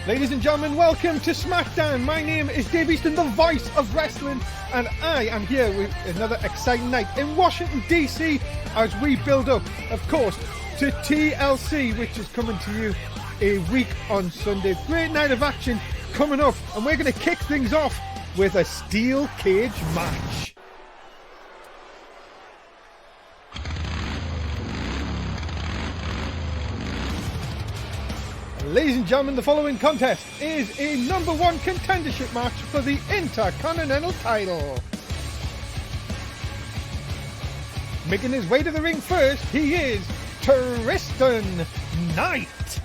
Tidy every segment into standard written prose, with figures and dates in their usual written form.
Ladies and gentlemen, welcome to Smackdown. My name is Dave Easton, the voice of wrestling, and I am here with another exciting night in Washington, D.C. as we build up, of course, to TLC, which is coming to you a week on Sunday. Great night of action coming up, and we're going to kick things off with a steel cage match. Ladies and gentlemen, the following contest is a number one contendership match for the Intercontinental title. Making his way to the ring first, he is Tristan Knight.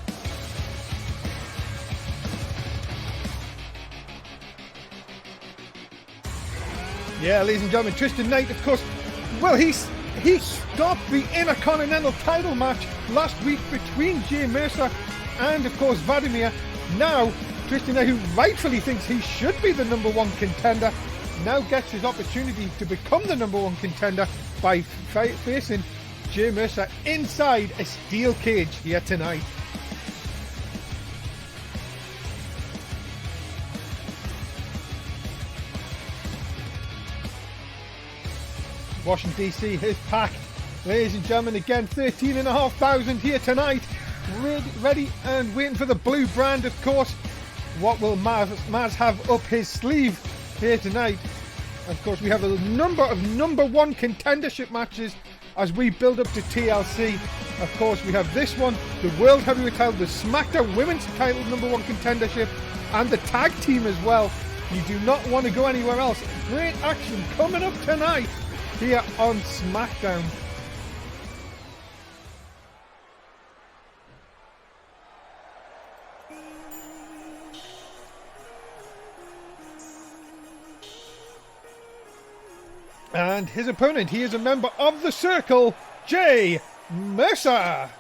Yeah, ladies and gentlemen, Tristan Knight, of course, well, he stopped the Intercontinental title match last week between Jay Mercer and, of course, Vladimir. Now, Tristan Knight, who rightfully thinks he should be the number one contender, now gets his opportunity to become the number one contender by facing Jay Mercer inside a steel cage here tonight. Washington, D.C. is packed. Ladies and gentlemen, again, 13,500 here tonight. Ready and waiting for the blue brand, of course. What will Maz have up his sleeve here tonight? Of course, we have a number of number one contendership matches as we build up to TLC. Of course, we have this one, the World Heavyweight title, the Smackdown Women's title number one contendership, and the tag team as well. You do not want to go anywhere else. Great action coming up tonight here on Smackdown. And his opponent, he is a member of the Circle, Jay Mercer.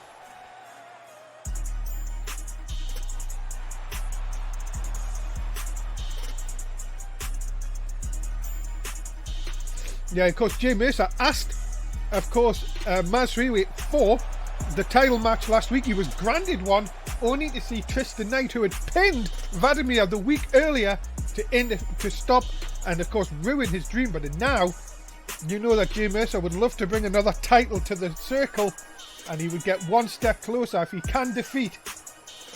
Yeah, of course, Jay Mercer asked, of course, Maz Freeway for the title match last week. He was granted one, only to see Tristan Knight, who had pinned Vladimir the week earlier, to stop and, of course, ruin his dream. But now, you know that Jay Mercer would love to bring another title to the Circle, and he would get one step closer if he can defeat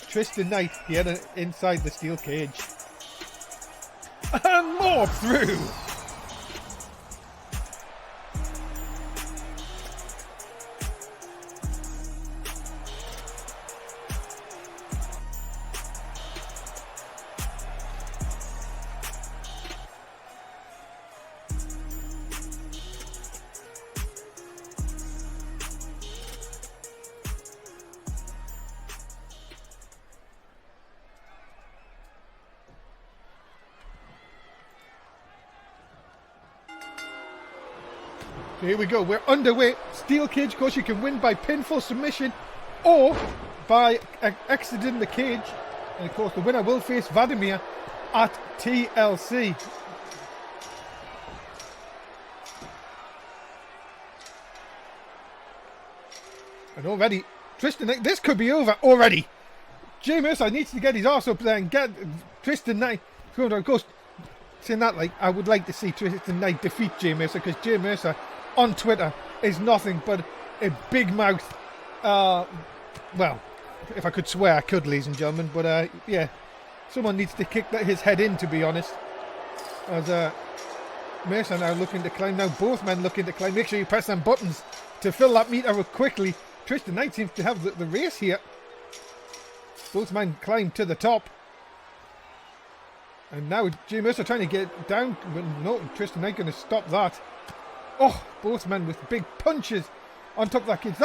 Tristan Knight here inside the steel cage. And more through. Here we go, we're underway. Steel cage, of course, you can win by pinfall submission or by exiting the cage. And of course, the winner will face Vladimir at TLC. And already, Tristan Knight, this could be over already. Jay Mercer needs to get his arse up there and get Tristan Knight. Of course, saying that, like, I would like to see Tristan Knight defeat Jay Mercer, because Jay Mercer on Twitter is nothing but a big mouth. Well, if I could swear I could, ladies and gentlemen, but yeah, someone needs to kick his head in, to be honest. As Mercer now looking to climb, now both men looking to climb. Make sure you press them buttons to fill that meter up quickly. Tristan Knight seems to have the race here. Both men climb to the top. And now Jay Mercer trying to get down, but no, Tristan Knight going to stop that. Oh, both men with big punches on top of that cage.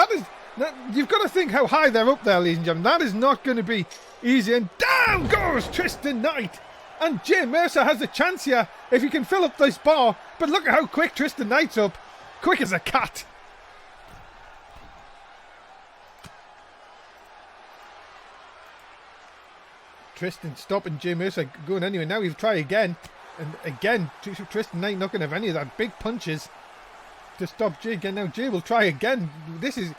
You've got to think how high they're up there, ladies and gentlemen. That is not going to be easy. And down goes Tristan Knight. And Jay Mercer has a chance here if he can fill up this bar. But look at how quick Tristan Knight's up. Quick as a cat. Tristan stopping Jay Mercer going anyway. Now he'll try again. And again, Tristan Knight not going to have any of that big punches to stop Jay again. Now Jay will try again. This is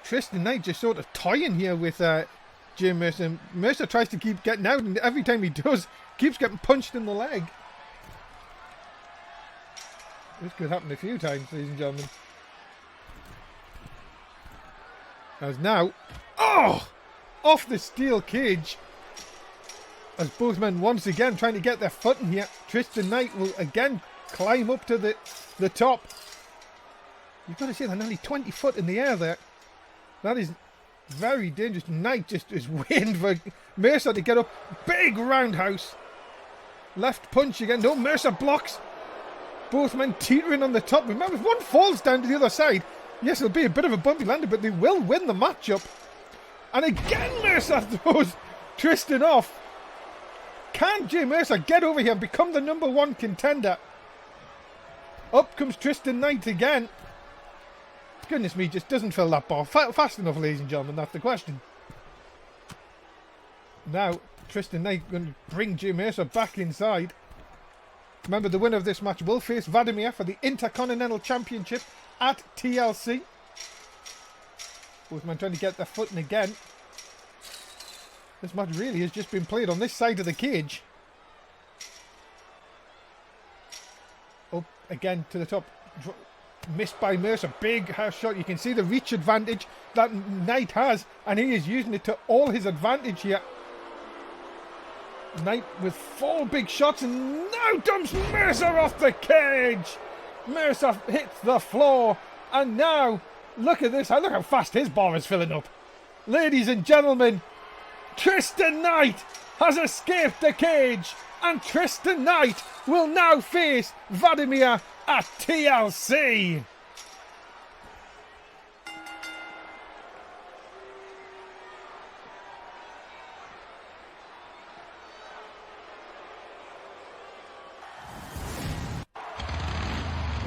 Tristan Knight just sort of toying here with Jim Mercer. Mercer tries to keep getting out, and every time he does, keeps getting punched in the leg. This could happen a few times, ladies and gentlemen. As now, oh, off the steel cage. As both men once again trying to get their footing here. Tristan Knight will again climb up to the top. You've got to see they're nearly 20 foot in the air there. That is very dangerous. Knight just is waiting for Mercer to get up. Big roundhouse. Left punch again. No, Mercer blocks. Both men teetering on the top. Remember, if one falls down to the other side, yes, it'll be a bit of a bumpy landing, but they will win the matchup. And again, Mercer throws Tristan off. Can Jay Mercer get over here and become the #1 contender? Up comes Tristan Knight again. Goodness me, just doesn't fill that bar fast enough, ladies and gentlemen. That's the question. Now, Tristan Knight going to bring Jay Mercer back inside. Remember, the winner of this match will face Vladimir for the Intercontinental Championship at TLC. Both men trying to get their footing again. This match really has just been played on this side of the cage. Up again to the top. Missed by Mercer. Big house shot. You can see the reach advantage that Knight has, and he is using it to all his advantage here. Knight with 4 big shots, and now dumps Mercer off the cage. Mercer hits the floor, and now look at this. Look how fast his bar is filling up. Ladies and gentlemen, Tristan Knight has escaped the cage, and Tristan Knight will now face Vladimir at TLC.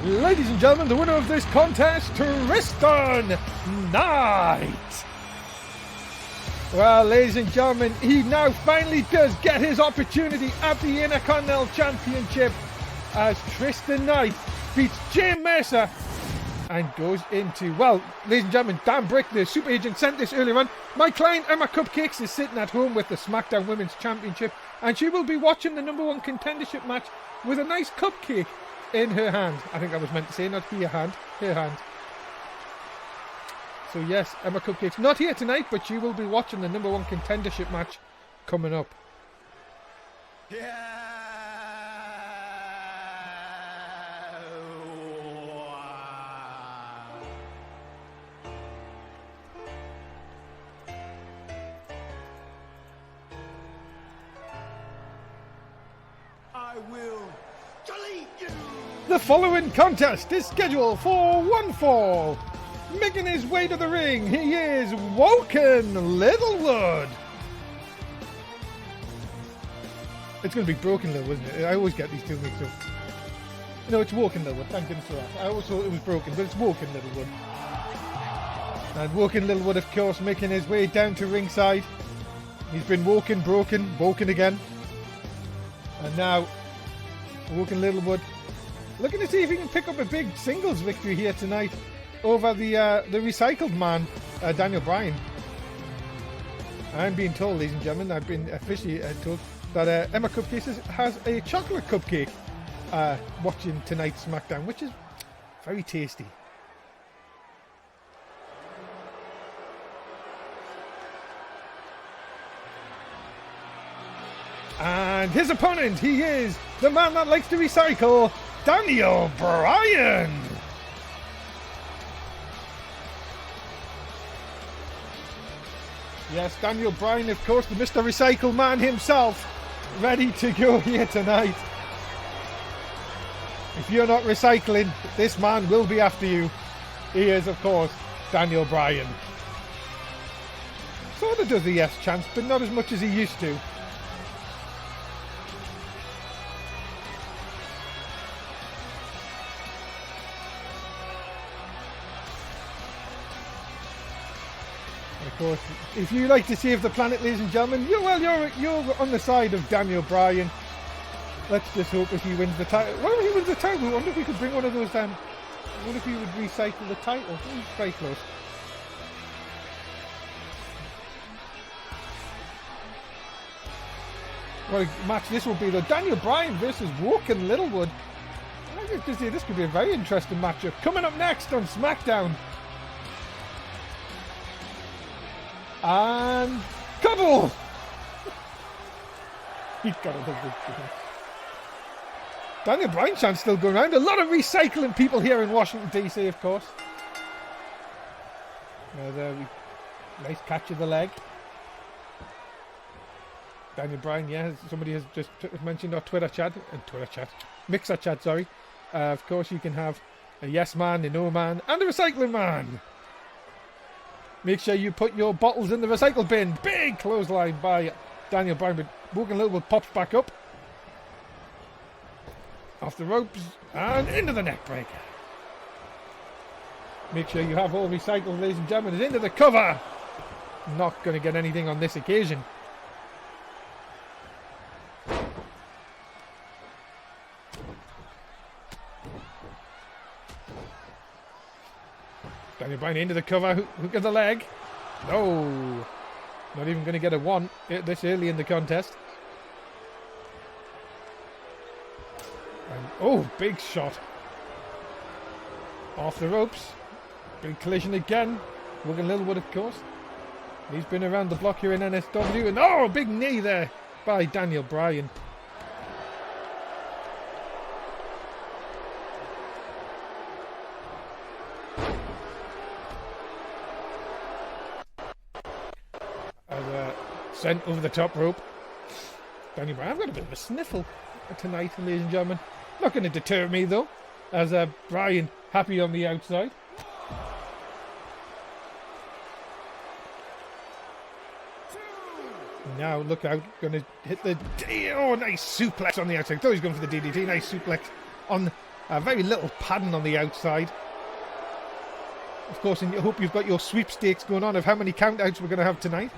Ladies and gentlemen, the winner of this contest, Tristan Knight. Well, ladies and gentlemen, he now finally does get his opportunity at the Intercontinental Championship as Tristan Knight beats Jay Mercer and goes into, well, ladies and gentlemen, Dan Brick, the super agent, sent this earlier on. My client, Emma Cupcakes, is sitting at home with the Smackdown Women's Championship, and she will be watching the #1 contendership match with a nice cupcake in her hand. I think I was meant to say, not her hand, her hand. So yes, Emma Cupcakes not here tonight, but she will be watching the #1 contendership match coming up. Yeah. I will delete you. The following contest is scheduled for one fall. Making his way to the ring, he is Woken Littlewood. It's going to be Broken Littlewood, isn't it? I always get these two mixed up. No, it's Woken Littlewood. Thank goodness for that. I always thought it was Broken, but it's Woken Littlewood. And Woken Littlewood, of course, making his way down to ringside. He's been woken, broken, woken again. And now, Woken Littlewood looking to see if he can pick up a big singles victory here tonight over the recycled man, Daniel Bryan. I'm being told, ladies and gentlemen, I've been officially told that Emma Cupcakes has a chocolate cupcake watching tonight's SmackDown, which is very tasty. And his opponent, he is the man that likes to recycle, Daniel Bryan. Yes, Daniel Bryan, of course, the Mr. Recycle Man himself, ready to go here tonight. If you're not recycling, this man will be after you. He is, of course, Daniel Bryan. Sort of does the yes chance, but not as much as he used to. Of course, if you like to save the planet, ladies and gentlemen, you're on the side of Daniel Bryan. Let's just hope if he wins the title. Well, if he wins the title, I wonder if we could bring one of those down. I wonder if he would recycle the title. He's very close. What a match this will be, though. Daniel Bryan versus Woken Littlewood. I think this could be a very interesting matchup. Coming up next on Smackdown. And Cuddle! He's got a big Daniel Bryan chant's still going around. A lot of recycling people here in Washington, D.C., of course. Nice catch of the leg. Daniel Bryan, yeah, somebody has just mentioned our Mixer chat, sorry. Of course, you can have a yes man, a no man, and a recycling man. Make sure you put your bottles in the recycle bin. Big clothesline by Daniel Bryan, but Woken Littlewood pops back up. Off the ropes and into the neck breaker. Make sure you have all recycled, ladies and gentlemen. It's into the cover. Not going to get anything on this occasion. Daniel Bryan into the cover. Hook of the leg. No. Not even going to get a one this early in the contest. And, oh, big shot. Off the ropes. Big collision again. Woken Littlewood, of course. He's been around the block here in NSW. And oh, big knee there by Daniel Bryan. Sent over the top rope. Daniel Bryan, I've got a bit of a sniffle tonight, ladies and gentlemen. Not going to deter me, though, as Bryan happy on the outside. Now, look out. Going to hit the... Oh, nice suplex on the outside. I thought he was going for the DDT. Nice suplex on very little padding on the outside. Of course, and I hope you've got your sweepstakes going on of how many countouts we're going to have tonight.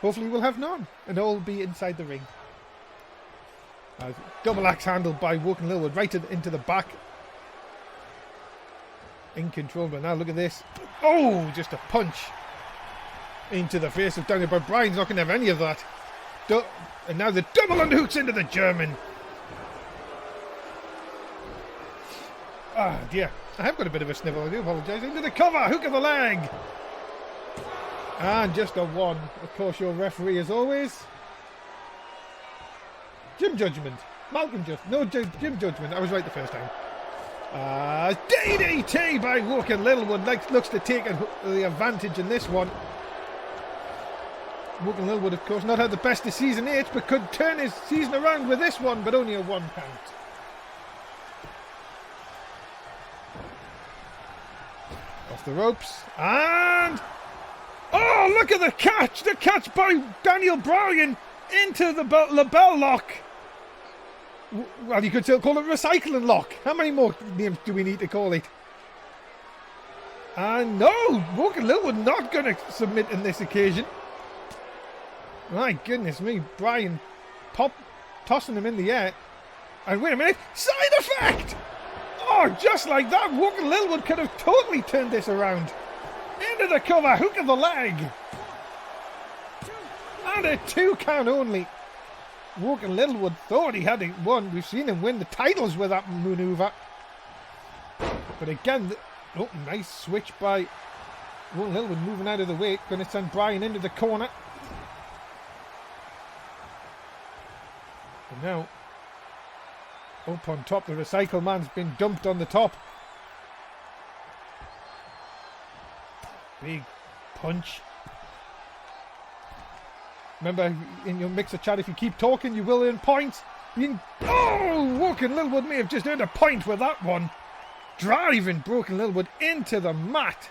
Hopefully we'll have none, and all be inside the ring. Double axe handled by Woken Littlewood right into the back. In control, but now look at this. Oh, just a punch into the face of Daniel Bryan. Bryan's not going to have any of that. And now the double underhooks into the German. Ah, dear. I have got a bit of a snivel. I do apologise. Into the cover. Hook of the leg. And just a one. Of course, your referee, as always, Jim Judgment. Malcolm Just. No, Jim Judgment. I was right the first time. DDT by Woken Littlewood. Looks to take the advantage in this one. Woken Littlewood, of course, not had the best of season 8, but could turn his season around with this one, but only a 1 count. Off the ropes. And... oh, look at the catch! The catch by Daniel Bryan into the label lock. Well, you could still call it recycling lock. How many more names do we need to call it? And no, Woken Littlewood not going to submit in this occasion. My goodness me, Bryan tossing him in the air. And wait a minute, side effect! Oh, just like that, Woken Littlewood could have totally turned this around. Into the cover, hook of the leg. And a 2 count only. Woken Littlewood thought he had it won. We've seen him win the titles with that maneuver. But again, oh, nice switch by Woken Littlewood moving out of the way. Going to send Bryan into the corner. And now, up on top, the recycle man's been dumped on the top. Big punch. Remember, in your mixer chat, if you keep talking, you will earn points. Oh, Woken Littlewood may have just earned a point with that one. Driving Woken Littlewood into the mat.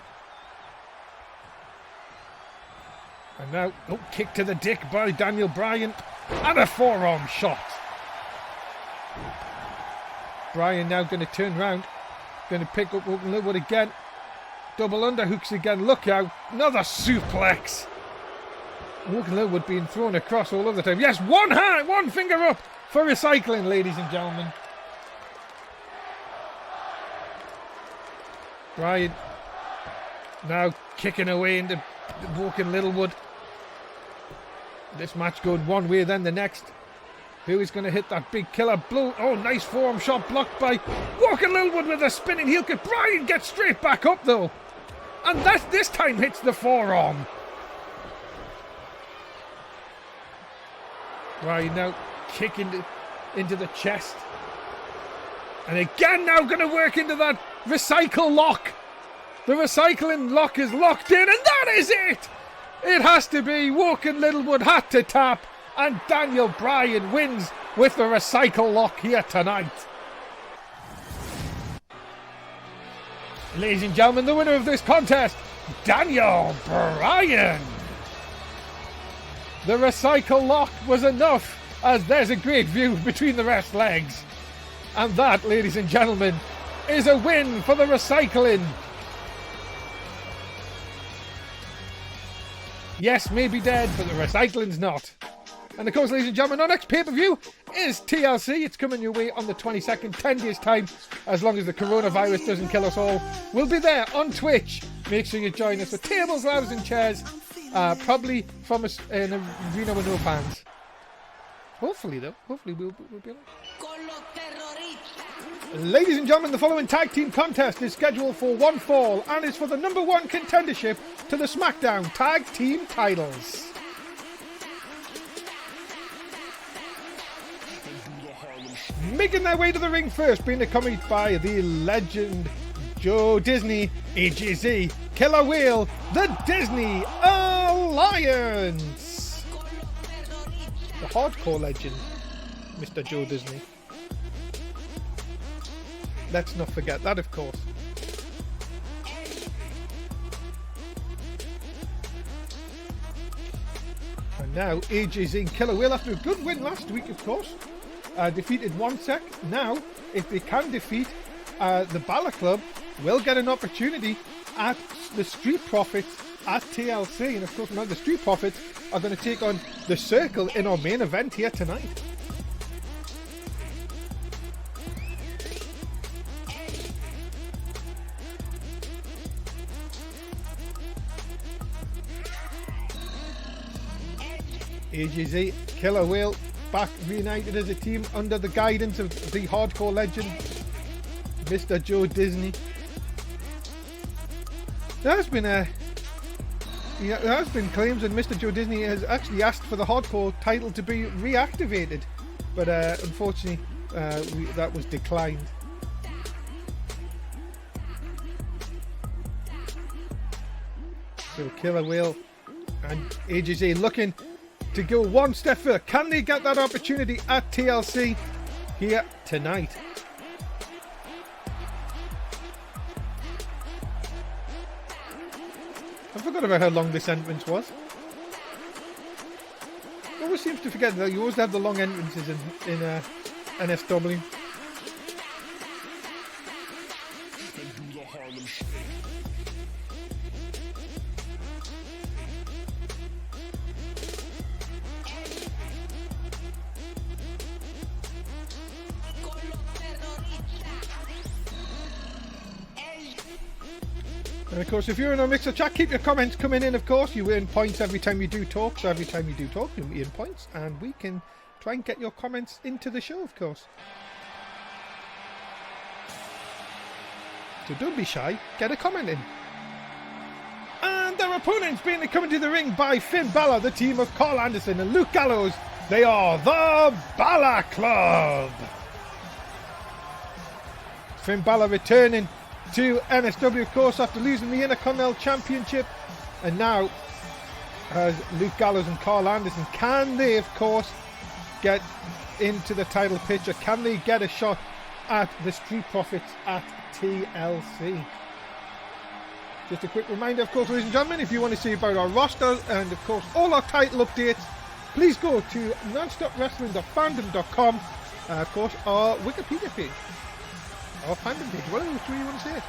And now, oh, kick to the dick by Daniel Bryan. And a forearm shot. Bryan now going to turn round. Going to pick up Woken Littlewood again. Double underhooks again. Look out. Another suplex. Woken Littlewood being thrown across all of the time. Yes, one hand, one finger up for recycling, ladies and gentlemen. Bryan now kicking away into Woken Littlewood. This match going one way, then the next. Who is going to hit that big killer blow? Oh, nice forearm shot blocked by Walker Littlewood with a spinning heel kick. Bryan gets straight back up though. And that this time hits the forearm. Bryan now kicking into the chest. And again now going to work into that recycle lock. The recycling lock is locked in, and that is it! It has to be. Walker Littlewood had to tap, and Daniel Bryan wins with the recycle lock here tonight. Ladies and gentlemen, the winner of this contest, Daniel Bryan. The recycle lock was enough, as there's a great view between the ref's legs. And that, ladies and gentlemen, is a win for the recycling. Yes, maybe dead, but the recycling's not. And of course, ladies and gentlemen, our next pay-per-view is TLC. It's coming your way on the 22nd, 10 days' time, as long as the coronavirus doesn't kill us all. We'll be there on Twitch. Make sure you join us with tables, ladders and chairs, probably from an arena with no fans. Hopefully, though. Hopefully, we'll be alright. Ladies and gentlemen, the following tag team contest is scheduled for one fall and is for the #1 contendership to the Smackdown tag team titles. Making their way to the ring first, being accompanied by the legend Joe Disney, AJZ, Killer Whale, the Disney Alliance. The hardcore legend, Mr. Joe Disney. Let's not forget that, of course. And now AJZ and Killer Whale, after a good win last week, of course, defeated One Sec. Now, if they can defeat the Balor Club, will get an opportunity at the Street Profits at TLC. And of course, now the Street Profits are going to take on the Circle in our main event here tonight. AJZ, Killer Whale, back reunited as a team under the guidance of the hardcore legend, Mr. Joe Disney. There has been claims that Mr. Joe Disney has actually asked for the hardcore title to be reactivated, but unfortunately that was declined. So Killer Whale and AJZ looking to go one step further. Can they get that opportunity at TLC here tonight? I forgot about how long this entrance was. I always seems to forget that you always have the long entrances in NSW. And of course, if you're in our Mixer chat, keep your comments coming in, of course. You earn points every time you do talk, so every time you do talk, you earn points, and we can try and get your comments into the show, of course. So don't be shy, get a comment in. And their opponents being coming to the ring by Finn Balor, the team of Carl Anderson and Luke Gallows. They are the Balor Club. Finn Balor returning to NSW, of course, after losing the Intercontinental Championship, and now has Luke Gallows and Carl Anderson. Can they, of course, get into the title picture? Can they get a shot at the Street Profits at TLC? Just a quick reminder, of course, ladies and gentlemen, if you want to see about our roster and, of course, all our title updates, please go to nonstopwrestling.fandom.com, of course, our Wikipedia page. Or fandom page, whatever you want to say.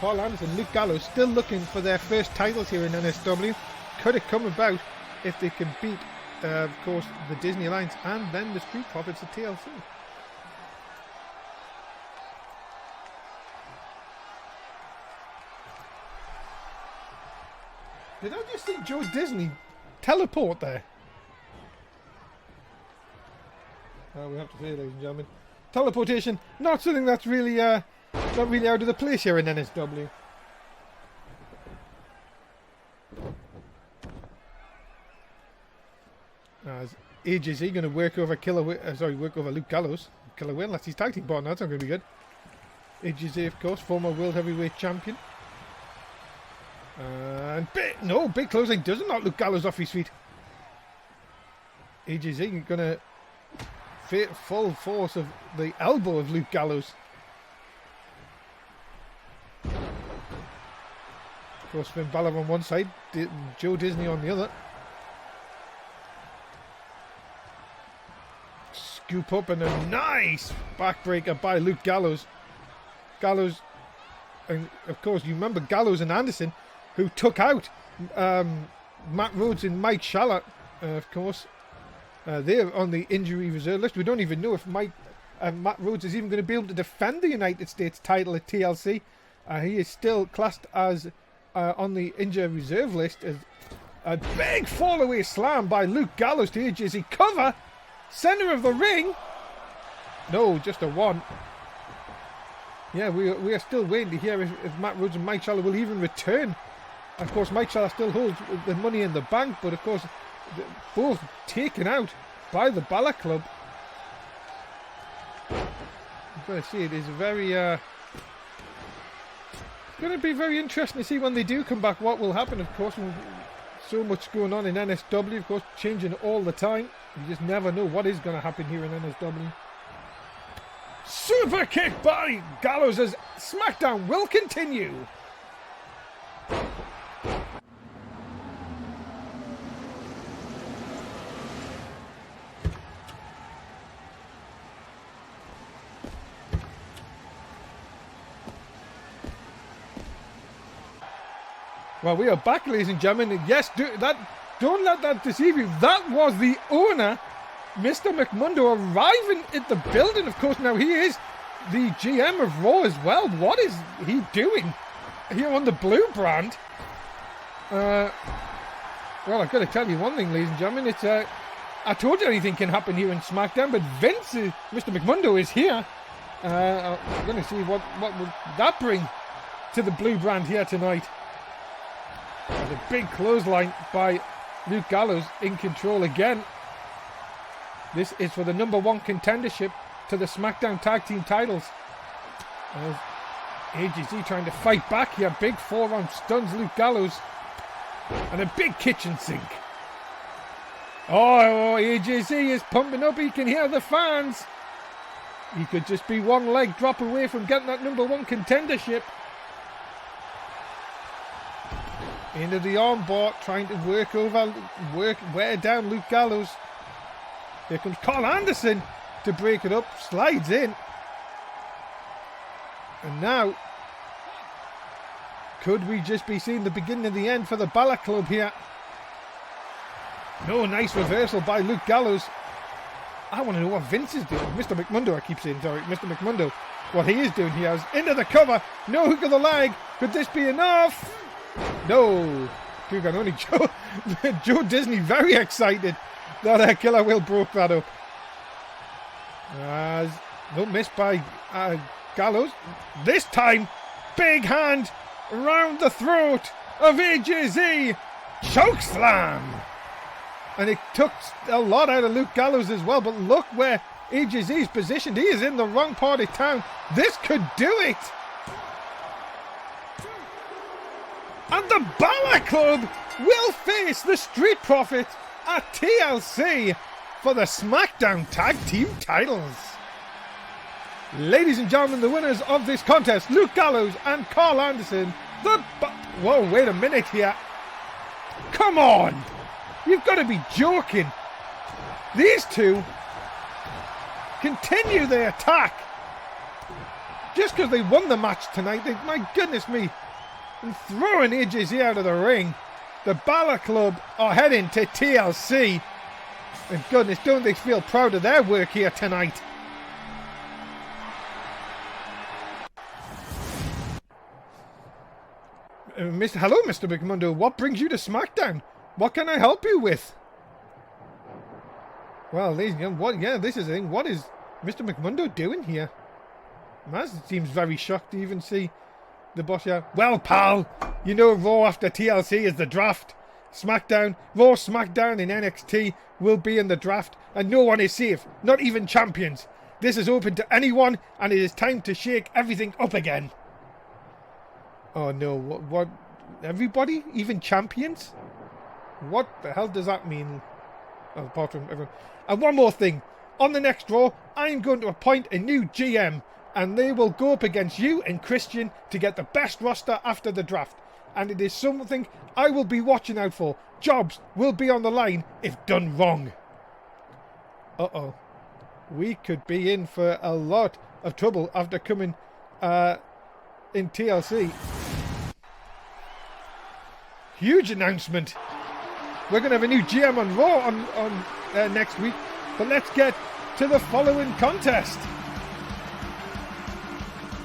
Carl Anderson, Luke Gallows still looking for their first titles here in NSW. Could it come about if they can beat, of course, the Disney Alliance and then the Street Profits at TLC? Did I just just see Joe Disney teleport there. We have to say, ladies and gentlemen, teleportation, not something that's really, not really out of the place here in NSW. As AJZ going to work over work over Luke Gallows. Killer Whale, that's his tag team partner. That's not going to be good. AJZ, of course, former world heavyweight champion. And big closing doesn't knock Luke Gallows off his feet. AJZ going to full force of the elbow of Luke Gallows. Of course, Finn Balor on one side, Joe Disney on the other. Scoop up and a nice backbreaker by Luke Gallows. Gallows, and of course you remember Gallows and Anderson, who took out Matt Rhodes and Mike Shalott, of course. They're on the injury reserve list. We don't even know if Matt Rhodes is even going to be able to defend the United States title at TLC. He is still classed as on the injury reserve list. As a big fall-away slam by Luke Gallows to AJZ. Cover! Center of the ring! No, just a one. Yeah, we are still waiting to hear if Matt Rhodes and Mike Shalott will even return. Of course, Mike Shalott still holds the Money in the Bank, but of course, both taken out by the Balor Club. I'm going to say it is very, going to be very interesting to see when they do come back what will happen. Of course, so much going on in NSW, of course, changing all the time. You just never know what is going to happen here in NSW. Super kick by Gallows as Smackdown will continue. Well, we are back, ladies and gentlemen. Yes, don't let that deceive you. That was the owner, Mr. McMundo, arriving at the building. Of course, now he is the GM of Raw as well. What is he doing here on the Blue brand? Well, I've got to tell you one thing, ladies and gentlemen. It's I told you anything can happen here in SmackDown, but Vince, Mr. McMundo, is here. I'm going to see what would that bring to the Blue brand here tonight. There's a big clothesline by Luke Gallows, in control again. This is for the #1 contendership to the SmackDown Tag Team titles. As AJZ trying to fight back here. Big forearm stuns Luke Gallows. And a big kitchen sink. Oh, AJZ is pumping up. He can hear the fans. He could just be one leg drop away from getting that #1 contendership. Into the armbar, trying to wear down Luke Gallows. Here comes Carl Anderson to break it up, slides in. And now, could we just be seeing the beginning of the end for the Balor Club here? No, nice reversal by Luke Gallows. I want to know what Vince is doing. Mr. McMundo, I keep saying, sorry, Mr. McMundo. What he is doing here is into the cover. No hook of the leg. Could this be enough? No. You can only Joe Disney very excited that Killer Whale broke that up. No miss by Gallows. This time, big hand around the throat of AJZ. Choke slam. And it took a lot out of Luke Gallows as well. But look where AJZ is positioned. He is in the wrong part of town. This could do it. And the Balor Club will face the Street Profits at TLC for the SmackDown Tag Team titles. Ladies and gentlemen, the winners of this contest, Luke Gallows and Carl Anderson. Whoa, wait a minute here. Come on! You've got to be joking. These two continue their attack. Just because they won the match tonight, my goodness me. And throwing AJZ out of the ring. The Balor Club are heading to TLC. And goodness, don't they feel proud of their work here tonight? Hello, Mr. McMundo. What brings you to Smackdown? What can I help you with? Well, ladies and gentlemen, this is the thing. What is Mr. McMundo doing here? Maz seems very shocked to even see the boss here. Well, pal, you know Raw after TLC is the draft. SmackDown, Raw, SmackDown and NXT will be in the draft, and no one is safe, not even champions. This is open to anyone, and it is time to shake everything up again. Oh no, what? Everybody? Even champions? What the hell does that mean? Oh, apart from everyone. And one more thing. On the next Raw, I'm going to appoint a new GM, and they will go up against you and Christian to get the best roster after the draft. And it is something I will be watching out for. Jobs will be on the line if done wrong. Uh-oh. We could be in for a lot of trouble after coming in TLC. Huge announcement. We're going to have a new GM on Raw on next week. But let's get to the following contest.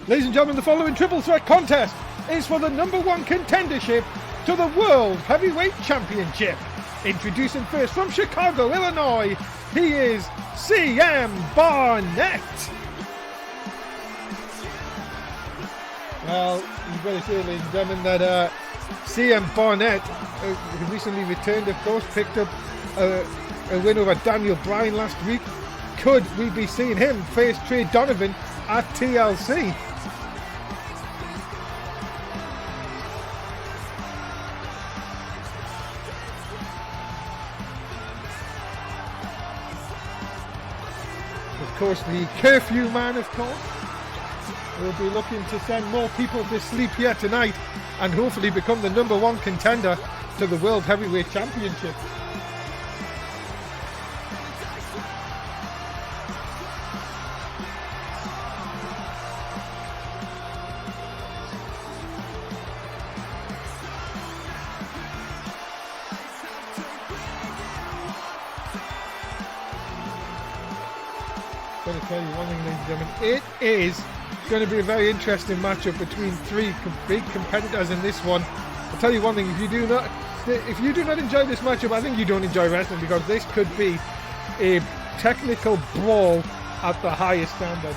Ladies and gentlemen, the following triple threat contest is for the #1 contendership to the World Heavyweight Championship. Introducing first from Chicago, Illinois, he is CM Barnett. Well, you've got to say, ladies and gentlemen, that CM Barnett, who recently returned, of course, picked up a win over Daniel Bryan last week. Could we be seeing him face Trey Donovan at TLC? Of course, the curfew man, of course, will be looking to send more people to sleep here tonight and hopefully become the #1 contender to the World Heavyweight Championship. I'm going to tell you one thing, ladies and gentlemen, it is going to be a very interesting matchup between three big competitors in this one. I'll tell you one thing, if you do not enjoy this matchup, I think you don't enjoy wrestling, because this could be a technical brawl at the highest standard.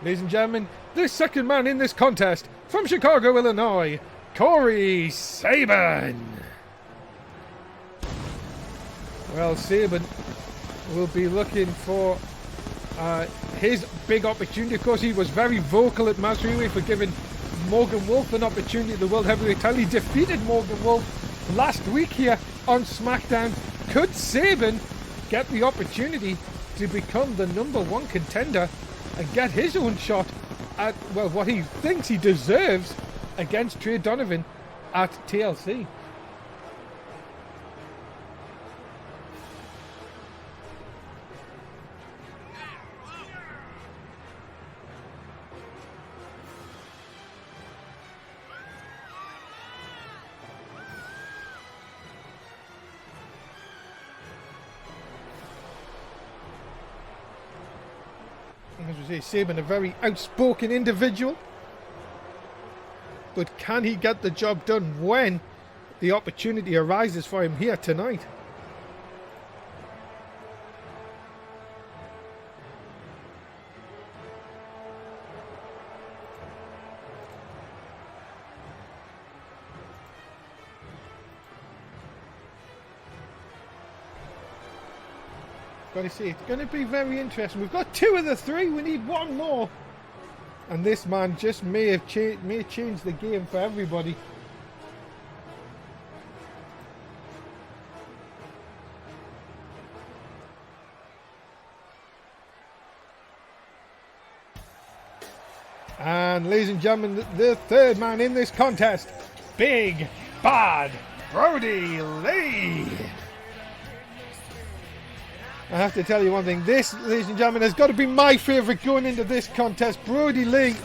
Ladies and gentlemen, the second man in this contest, from Chicago, Illinois, Corey Sabin. Well, Sabin will be looking for his big opportunity. Of course, he was very vocal at Match Relay for giving Morgan Wolf an opportunity at the World Heavyweight title. He defeated Morgan Wolf last week here on SmackDown. Could Sabin get the opportunity to become the #1 contender and get his own shot at, well, what he thinks he deserves against Trey Donovan at TLC? As we say, Sabin, a very outspoken individual. But can he get the job done when the opportunity arises for him here tonight? Gotta see, it's going to be very interesting. We've got 2 of the 3. We need 1 more, and this man just may change the game for everybody. And ladies and gentlemen, the third man in this contest, Big Bad Brody Lee. I have to tell you one thing, this, ladies and gentlemen, has got to be my favourite going into this contest. Brody Lee,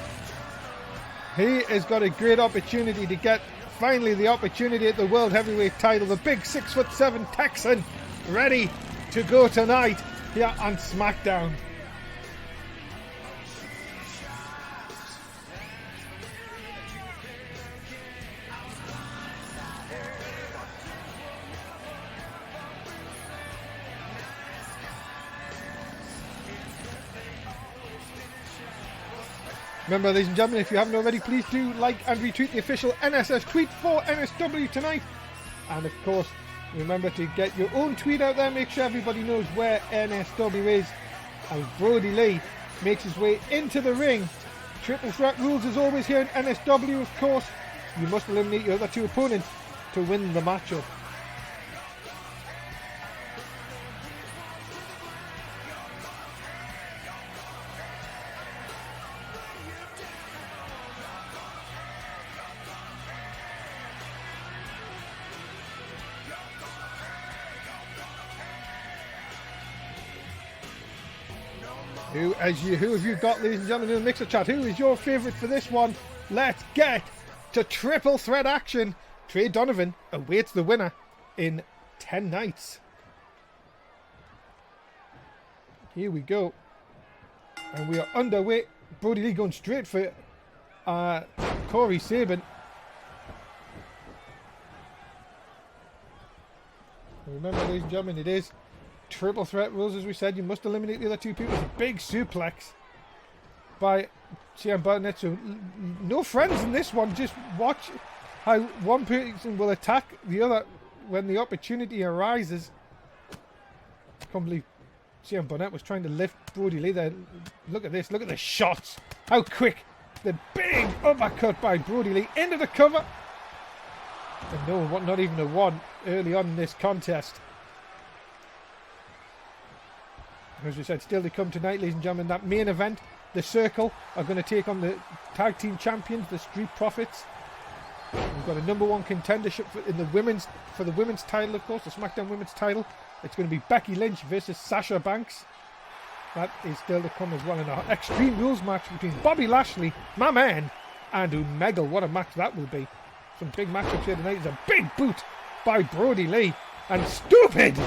he has got a great opportunity to get finally the opportunity at the World Heavyweight title. The big 6'7" Texan ready to go tonight here on Smackdown. Remember, ladies and gentlemen, if you haven't already, please do like and retweet the official NSS tweet for NSW tonight. And of course, remember to get your own tweet out there. Make sure everybody knows where NSW is. As Brody Lee makes his way into the ring. Triple threat rules as always here in NSW, of course. You must eliminate your other two opponents to win the matchup. Who have you got, ladies and gentlemen, in the mixer chat? Who is your favourite for this one? Let's get to triple threat action. Trey Donovan awaits the winner in 10 nights. Here we go. And we are underway. Brody Lee going straight for Corey Sabin. Remember, ladies and gentlemen, it is triple threat rules, as we said. You must eliminate the other two people. It's a big suplex by CM Barnett. So no friends in this one. Just watch how one person will attack the other when the opportunity arises. I can't believe CM Barnett was trying to lift Brody Lee there. Look at this. Look at the shots. How quick. The big uppercut by Brody Lee into the cover. And no, not even a one early on in this contest. As we said, still to come tonight, ladies and gentlemen. That main event, the Circle, are going to take on the tag team champions, the Street Profits. We've got a number one contendership for the women's title, of course, the SmackDown Women's title. It's going to be Becky Lynch versus Sasha Banks. That is still to come as well in an Extreme Rules match between Bobby Lashley, my man, and Omegle. What a match that will be. Some big matchups here tonight. There's a big boot by Brody Lee. And stupid!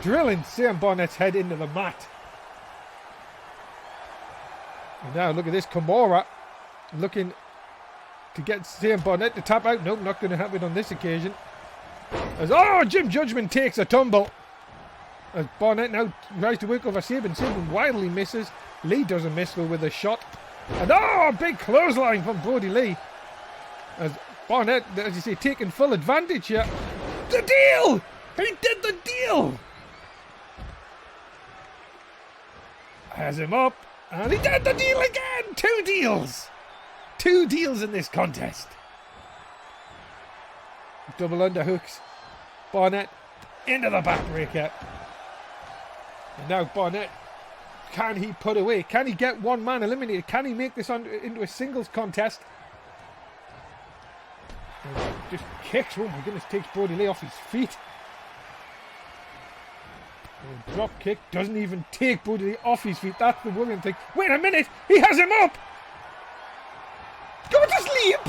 Drilling Sam Barnett's head into the mat. And now look at this. Kimura looking to get Sam Barnett to tap out. Nope, not going to happen on this occasion. As Jim Judgment takes a tumble. As Barnett now tries to work over Sabin. Sabin wildly misses. Lee doesn't miss though with a shot. And a big clothesline from Brody Lee. As Barnett, as you say, taking full advantage here. The deal! He did the deal! Has him up. And he did the deal again! 2 deals! 2 deals in this contest. Double underhooks. Barnett into the backbreaker. And now Barnett, can he put away? Can he get one man eliminated? Can he make this into a singles contest? And just kicks. Oh my goodness, takes Brody Lee off his feet. And drop kick doesn't even take Brody Lee off his feet. That's the worrying thing. Wait a minute, he has him up. Go to sleep.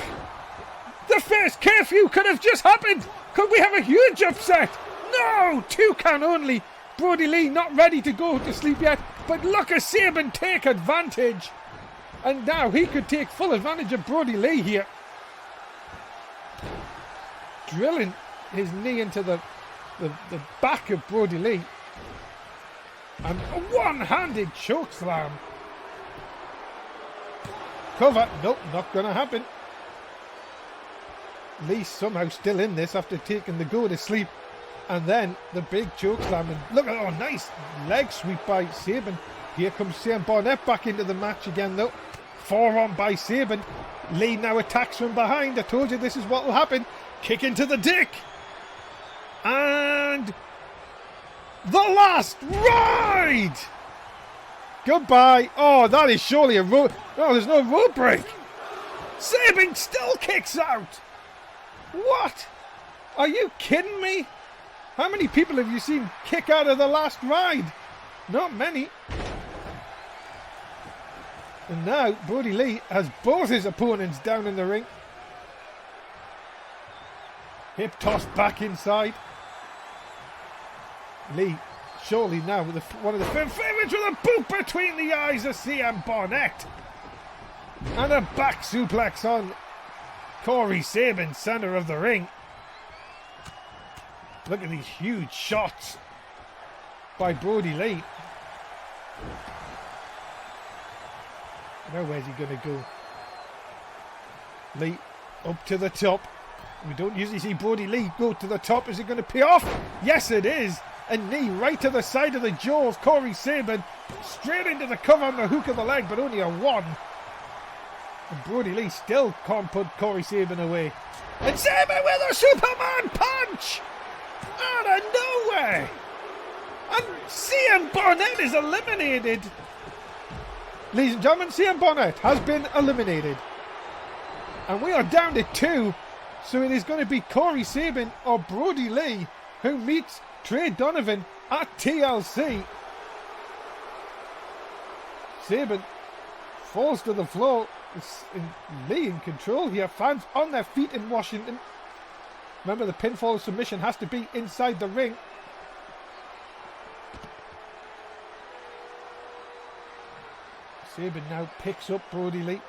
The first curfew could have just happened. Could we have a huge upset? No, 2 count only. Brody Lee not ready to go to sleep yet. But look at Sabin take advantage. And now he could take full advantage of Brody Lee here. Drilling his knee into the back of Brody Lee. And a one-handed choke slam. Cover. Nope, not going to happen. Lee somehow still in this after taking the go to sleep. And then the big choke slam. And look at, nice leg sweep by Sabin. Here comes Sam Barnett back into the match again though. Forearm by Sabin. Lee now attacks from behind. I told you this is what will happen. Kick into the dick. And the last ride. Goodbye. Oh, that is surely a road. Oh, there's no road break. Sabin still kicks out. What? Are you kidding me? How many people have you seen kick out of the last ride? Not many. And now Brody Lee has both his opponents down in the ring. Hip toss back inside. Lee, surely now with one of the fan favourites with a boot between the eyes of CM Barnett. And a back suplex on Corey Sabin, centre of the ring. Look at these huge shots by Brody Lee. Now where's he going to go? Lee up to the top. We don't usually see Brody Lee go to the top. Is it going to pay off? Yes, it is. A knee right to the side of the jaw of Corey Sabin. Straight into the cover on the hook of the leg, but only a 1. And Brody Lee still can't put Corey Sabin away. And Sabin with a Superman punch! Out of nowhere! And CM Barnett is eliminated. Ladies and gentlemen, CM Barnett has been eliminated. And we are down to 2. So it is going to be Corey Sabin or Brody Lee who meets Trey Donovan at TLC. Sabin falls to the floor. Lee in control here. Fans on their feet in Washington. Remember, the pinfall submission has to be inside the ring. Sabin now picks up Brody Lee.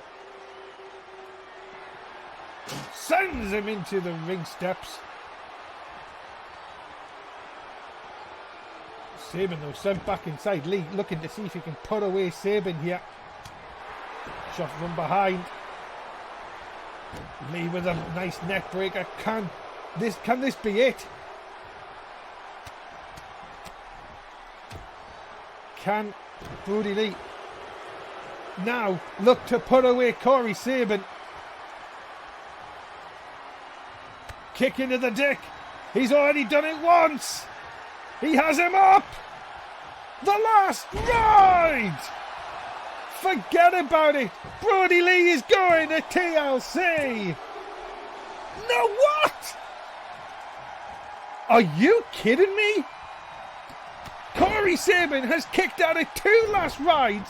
Sends him into the ring steps. Sabin though sent back inside. Lee looking to see if he can put away Sabin here. Shot from behind. Lee with a nice neck breaker. Can this be it? Can Brody Lee now look to put away Corey Sabin? Kick into the dick. He's already done it once. He has him up. The last ride. Forget about it. Brody Lee is going to TLC. No, what? Are you kidding me? Corey Sabin has kicked out of 2 last rides.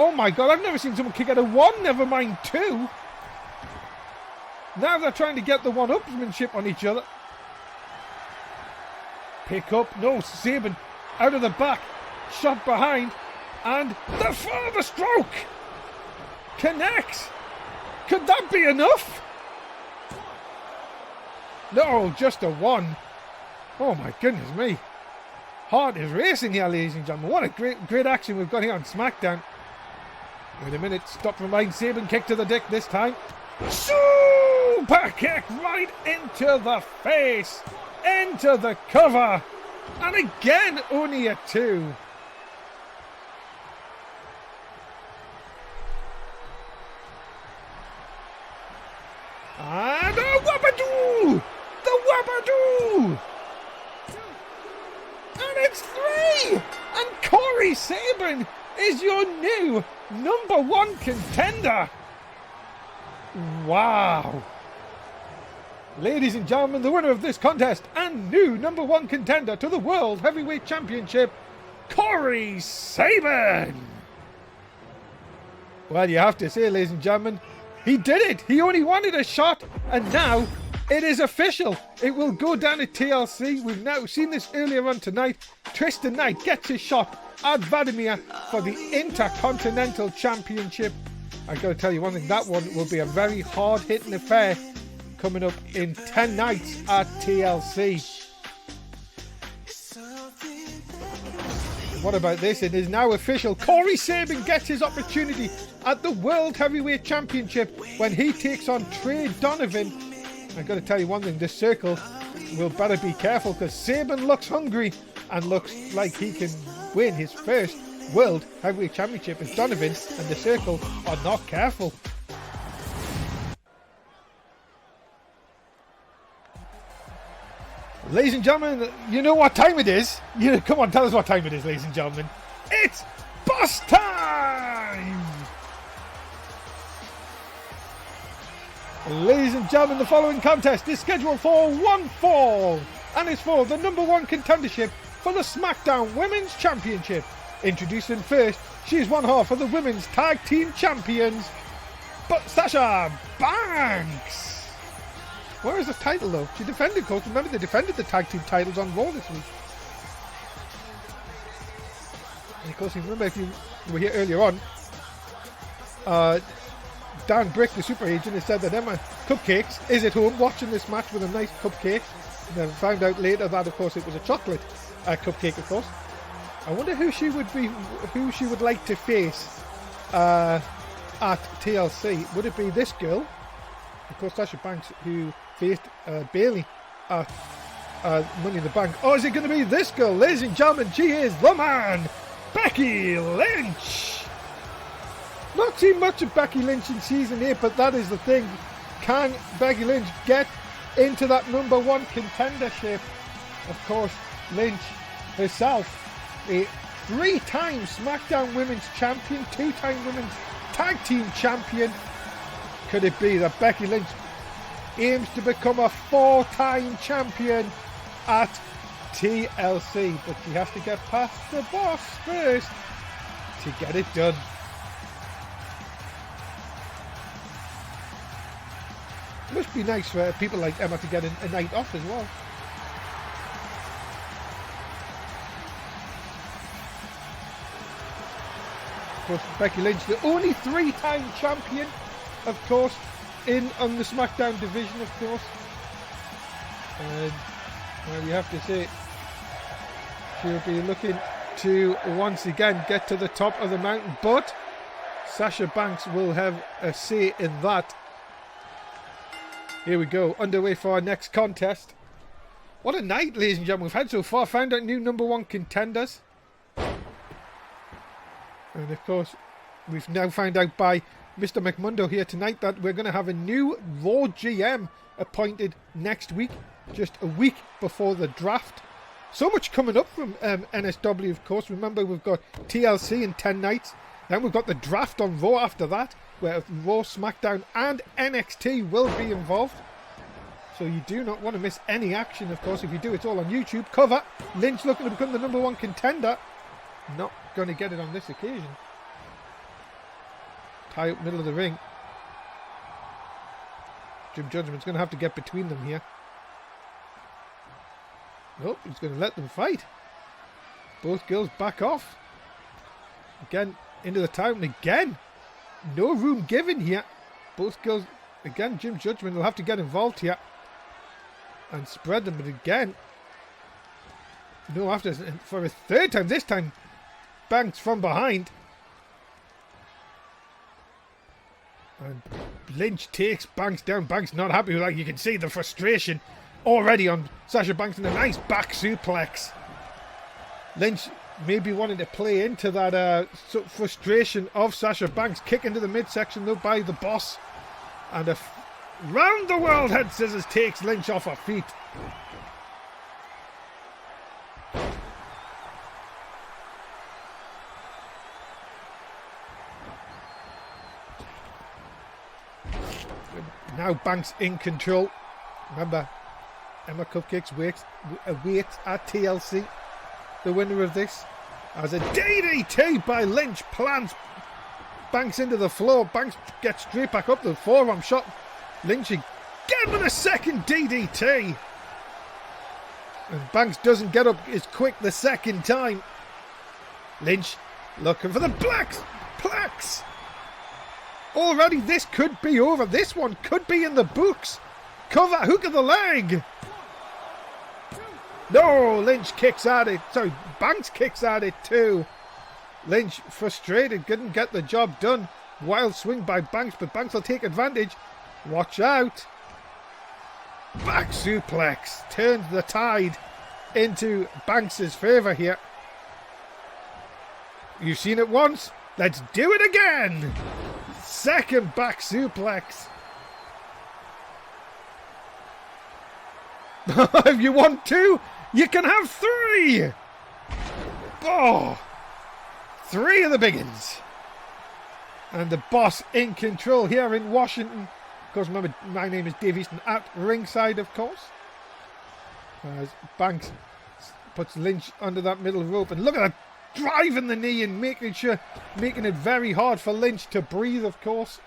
Oh my God, I've never seen someone kick out of 1, never mind 2. Now they're trying to get the one-upsmanship on each other. Pick up. No, Sabin out of the back. Shot behind. And the further stroke. Connects. Could that be enough? No, just a 1. Oh my goodness me. Heart is racing here, ladies and gentlemen. What a great action we've got here on Smackdown. Wait a minute. Stop from behind. Sabin kick to the dick this time. Super kick right into the face, into the cover, and again only a 2. And a wabadoo! The wabadoo! And it's 3! And Corey Sabin is your new #1 contender. Wow. Ladies and gentlemen, the winner of this contest and new #1 contender to the World Heavyweight Championship, Corey Sabin. Well, you have to say, ladies and gentlemen, he did it. He only wanted a shot, and now it is official. It will go down to TLC. We've now seen this earlier on tonight. Tristan Knight gets his shot at Vladimir for the Intercontinental Championship. I've got to tell you one thing, that one will be a very hard-hitting affair coming up in 10 nights at TLC. What about this? It is now official. Corey Sabin gets his opportunity at the World Heavyweight Championship when he takes on Trey Donovan. I've got to tell you one thing, this circle will better be careful because Sabin looks hungry and looks like he can win his first World Heavyweight Championship as Donovan and the circle are not careful. Ladies and gentlemen, you know what time it is. Come on, tell us what time it is, ladies and gentlemen. It's bus time! Ladies and gentlemen, the following contest is scheduled for 1 fall and is for the #1 contendership for the Smackdown Women's Championship. Introducing first, she is one half of the Women's Tag Team Champions, but Sasha Banks. Where is the title though? She defended, of course. Remember they defended the tag team titles on Raw this week. And of course, you remember if you were here earlier on, Dan Brick, the super agent, has said that Emma Cupcakes is at home watching this match with a nice cupcake. And then found out later that, of course, it was a chocolate cupcake, of course. I wonder who she would like to face at TLC. Would it be this girl? Of course, Sasha Banks, who faced Bayley at Money in the Bank. Or is it going to be this girl? Ladies and gentlemen, she is the man, Becky Lynch. Not too much of Becky Lynch in season 8, but that is the thing. Can Becky Lynch get into that number one contendership? Of course, Lynch herself, a 3-time SmackDown Women's Champion, 2-time Women's Tag Team Champion. Could it be that Becky Lynch aims to become a 4-time champion at TLC? But she has to get past the boss first to get it done. Must be nice for people like Emma to get a night off as well. Of course, Becky Lynch, the only 3-time champion, of course, on the SmackDown division, of course. And well, you have to say, she'll be looking to once again get to the top of the mountain, but Sasha Banks will have a say in that. Here we go, underway for our next contest. What a night, ladies and gentlemen, we've had so far. Found out new number one contenders. And of course, we've now found out by Mr. McMundo here tonight that we're going to have a new Raw GM appointed next week, just a week before the draft. So much coming up from NSW, of course. Remember, we've got TLC in 10 nights. Then we've got the draft on Raw after that, where Raw, SmackDown and NXT will be involved. So you do not want to miss any action, of course. If you do, it's all on YouTube. Cover, Lynch looking to become the number one contender. Not going to get it on this occasion. Tie up middle of the ring. Jim Judgment's going to have to get between them here. Nope, he's going to let them fight. Both girls back off. Again, into the time, and again, no room given here. Both girls, again, Jim Judgment will have to get involved here and spread them, but again, no, after for a third time, this time Banks from behind, and Lynch takes Banks down. Banks not happy with that. You can see the frustration already on Sasha Banks, and a nice back suplex. Lynch maybe wanting to play into that frustration of Sasha Banks. Kick into the midsection though by the boss, and a round the world head scissors takes Lynch off her feet. Now Banks in control. Remember, Emma Cupcakes waits at TLC. The winner of this, as a DDT by Lynch plants Banks into the floor. Banks gets straight back up, the forearm shot. Lynch again with a second DDT. And Banks doesn't get up as quick the second time. Lynch looking for the plex. Already this could be over. This one could be in the books. Cover, hook of the leg. No, Lynch kicks at it. Sorry, Banks kicks at it too. Lynch frustrated, couldn't get the job done. Wild swing by Banks, but Banks will take advantage. Watch out. Back suplex turns the tide into Banks' favour here. You've seen it once, let's do it again. Second back suplex. If you want two, you can have three. Oh, three of the biggins. And the boss in control here in Washington. Of course, remember, my name is Dave Easton at ringside, of course. As Banks puts Lynch under that middle rope. And look at that, driving the knee and making it very hard for Lynch to breathe, of course.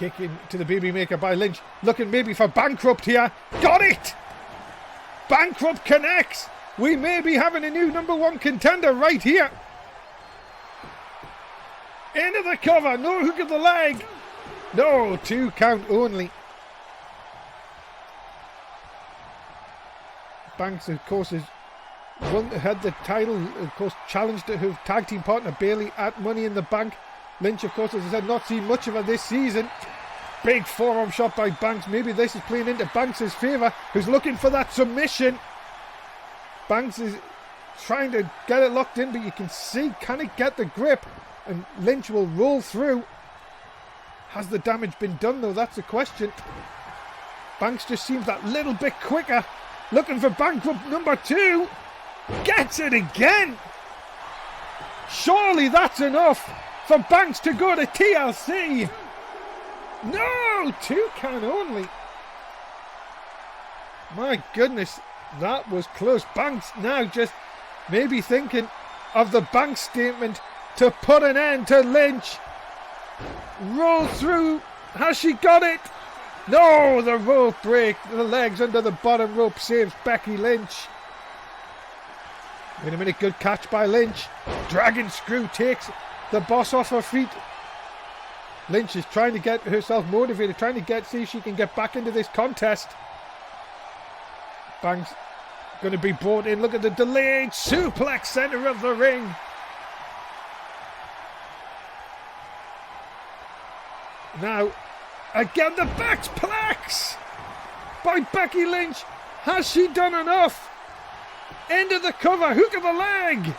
Kick into the baby maker by Lynch. Looking maybe for Bankrupt here. Got it! Bankrupt connects. We may be having a new #1 contender right here. Into the cover. No hook of the leg. No, 2 count only. Banks, of course, had the title, of course, challenged her tag team partner Bailey at Money in the Bank. Lynch, of course, as I said, not seen much of her this season. Big forearm shot by Banks. Maybe this is playing into Banks' favour, who's looking for that submission. Banks is trying to get it locked in, but you can see, can it get the grip? And Lynch will roll through. Has the damage been done, though? That's the question. Banks just seems that little bit quicker. Looking for Bankrupt #2. Gets it again. Surely that's enough for Banks to go to TLC. No, 2 count only. My goodness, that was close. Banks now just maybe thinking of the Banks statement to put an end to Lynch. Roll through. Has she got it? No, the rope break. The legs under the bottom rope saves Becky Lynch. Wait a minute, good catch by Lynch. Dragon screw takes the boss off her feet. Lynch is trying to get herself motivated, trying to see if she can get back into this contest. Banks going to be brought in. Look at the delayed suplex, center of the ring. Now, again, the backplex by Becky Lynch. Has she done enough? Into the cover, hook of the leg.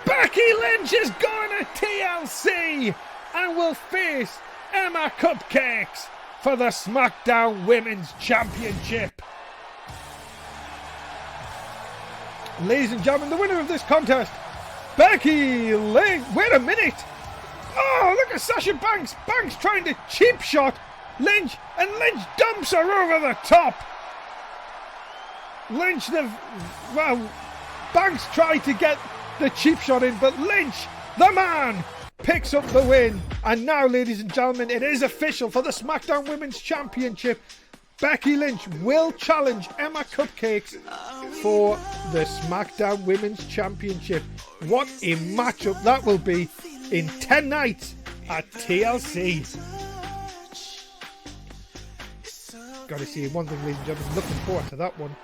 Becky Lynch is going to TLC and will face Emma Cupcakes for the Smackdown Women's Championship. Ladies and gentlemen, the winner of this contest, Becky Lynch. Wait a minute. Oh, look at Sasha Banks. Banks trying to cheap shot Lynch, and Lynch dumps her over the top. Banks tried to get the cheap shot in, but Lynch, the man, picks up the win. And now, ladies and gentlemen, it is official for the SmackDown Women's Championship. Becky Lynch will challenge Emma Cupcakes for the SmackDown Women's Championship. What a matchup that will be in 10 nights at TLC. Gotta see one thing, ladies and gentlemen, looking forward to that one.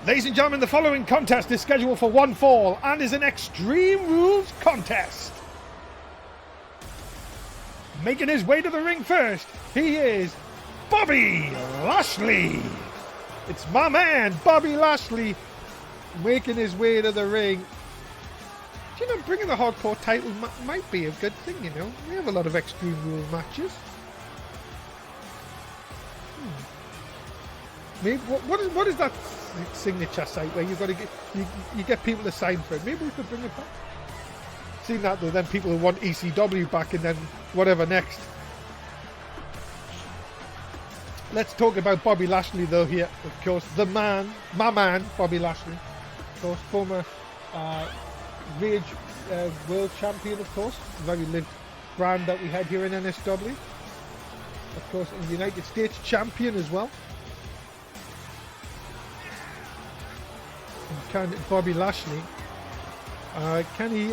Ladies and gentlemen, the following contest is scheduled for one fall and is an Extreme Rules contest. Making his way to the ring first, he is Bobby Lashley. It's my man, Bobby Lashley, making his way to the ring. Do you know, bringing the hardcore title might be a good thing, you know. We have a lot of Extreme Rules matches. Maybe, what is that signature site where you've got to get you get people to sign for it? Maybe we could bring it back. Seen that though, then people who want ECW back and then whatever next. Let's talk about Bobby Lashley though here. Of course, the man, my man, Bobby Lashley. Of course, former Rage World Champion, of course. Very live brand that we had here in NSW. Of course, in the United States Champion as well. And can Bobby Lashley, can he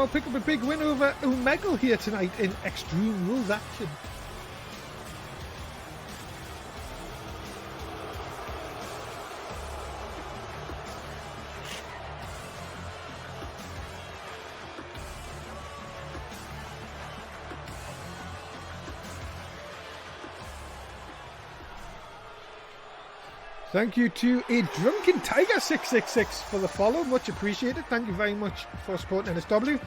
pick up a big win over Omegle here tonight in Extreme Rules action? Thank you to a Drunken Tiger 666 for the follow. Much appreciated. Thank you very much for supporting NSW.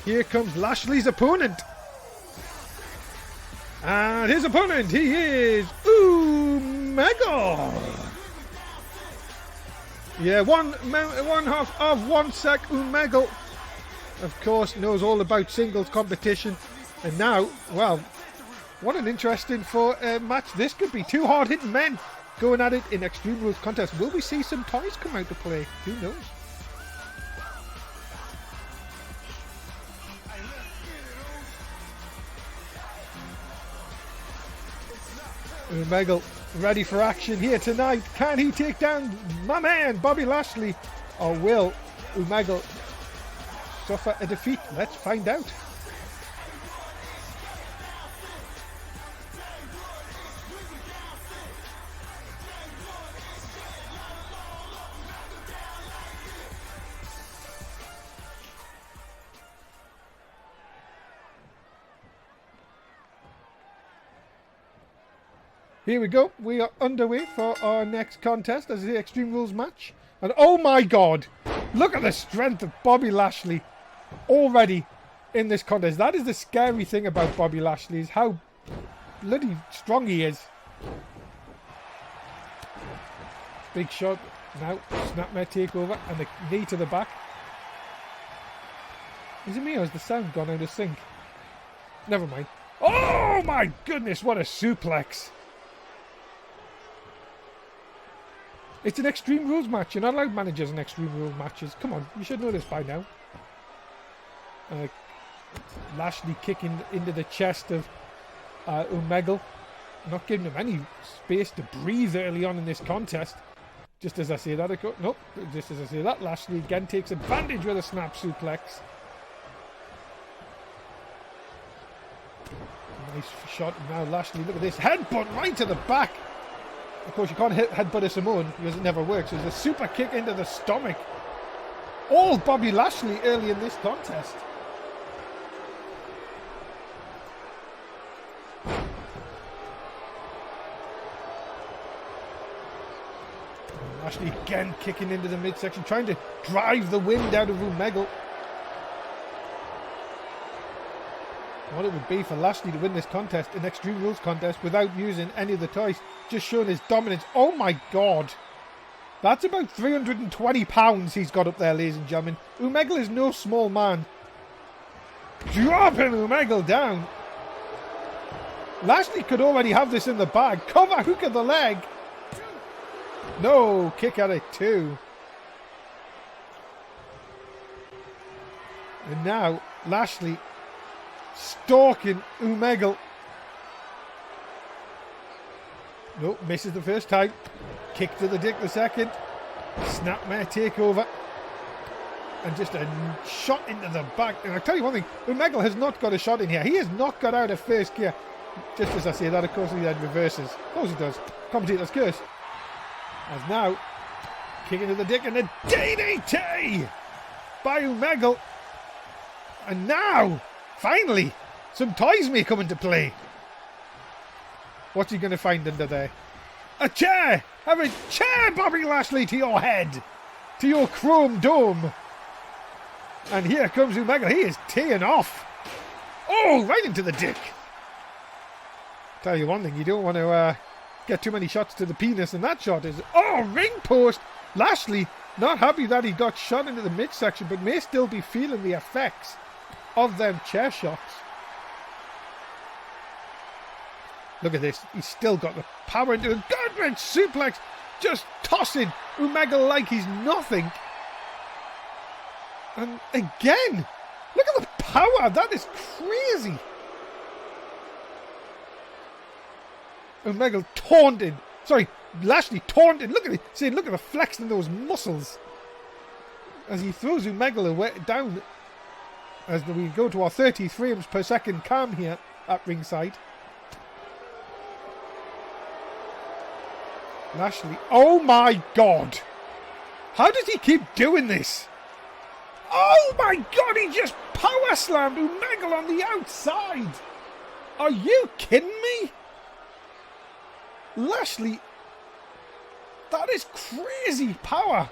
Here comes Lashley's opponent. And his opponent, he is Omegle. Yeah, one half of One Sec Omegle. Of course, knows all about singles competition. And now, well, what an interesting match this could be. Two hard-hitting men going at it in Extreme Rules contest. Will we see some toys come out to play? Who knows? Umagle ready for action here tonight. Can he take down my man Bobby Lashley, or will Umagle suffer a defeat? Let's find out. Here we go. We are underway for our next contest as the Extreme Rules match. And oh my god, look at the strength of Bobby Lashley already in this contest. That is the scary thing about Bobby Lashley, is how bloody strong he is. Big shot now. Snapmare takeover and the knee to the back. Is it me or has the sound gone out of sync? Never mind. Oh my goodness, what a suplex. It's an Extreme Rules match. You're not allowed managers in Extreme Rules matches. Come on, you should know this by now. Lashley kicking into the chest of Umagle. Not giving him any space to breathe early on in this contest. Just as I say that, nope. Just as I say that, Lashley again takes advantage with a snap suplex. Nice shot now, Lashley. Look at this headbutt right to the back. Of course, you can't headbutt a Samoan because it never works. There's a super kick into the stomach. All Bobby Lashley early in this contest. Lashley again kicking into the midsection, trying to drive the wind out of Umagle. What it would be for Lashley to win this contest, an Extreme Rules contest, without using any of the toys, just showing his dominance. Oh my god, that's about 320 pounds he's got up there, ladies and gentlemen. Umagle is no small man. Dropping Umagle down. Lashley could already have this in the bag. Cover hook of the leg. No, kick at it too. And now Lashley stalking Umagle. Nope, misses the first time. Kick to the dick the second. Snapmare takeover. And just a shot into the back. And I'll tell you one thing, Umagle has not got a shot in here. He has not got out of first gear. Just as I say that, of course, he then reverses. Of course he does. Commentator's curse. As now, kicking to the dick and a DDT by Umagle. And now, finally, some toys may come into play. What's he going to find under there? A chair! Have a chair, Bobby Lashley, to your head! To your chrome dome! And here comes Umagle. He is teeing off. Oh, right into the dick. Tell you one thing, you don't want to get too many shots to the penis, and that shot is... Oh, ring post! Lashley, not happy that he got shot into the midsection, but may still be feeling the effects of them chair shots. Look at this. He's still got the power into a gut-wrench suplex. Just tossing Umagle like he's nothing. And again, look at the power. That is crazy. Umagle taunting. Sorry, Lashley taunting. Look at it. See, look at the flex in those muscles. As he throws Umagle away, down. As we go to our 30 frames per second cam here at ringside. Lashley, oh my god! How does he keep doing this? Oh my god, he just power slammed Umagle on the outside! Are you kidding me? Lashley, that is crazy power!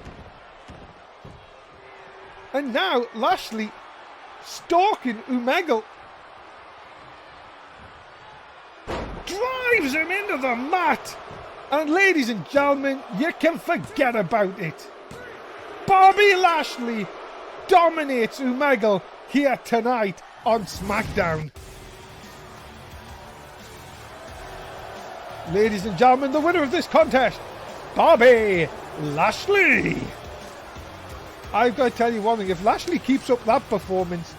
And now Lashley stalking Umagle, drives him into the mat. And ladies and gentlemen, you can forget about it. Bobby Lashley dominates Umagle here tonight on Smackdown. Ladies and gentlemen, the winner of this contest, Bobby Lashley. I've got to tell you one thing, if Lashley keeps up that performance,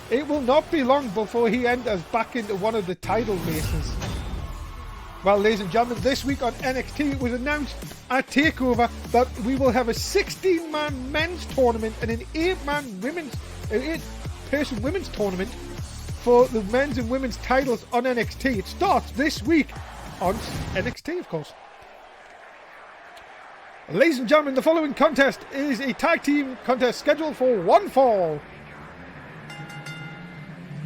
it will not be long before he enters back into one of the title races. Well, ladies and gentlemen, this week on NXT it was announced at TakeOver that we will have a 16-man men's tournament and an 8-person women's tournament for the men's and women's titles on NXT. It starts this week on NXT, of course. Ladies and gentlemen, the following contest is a tag team contest scheduled for one fall.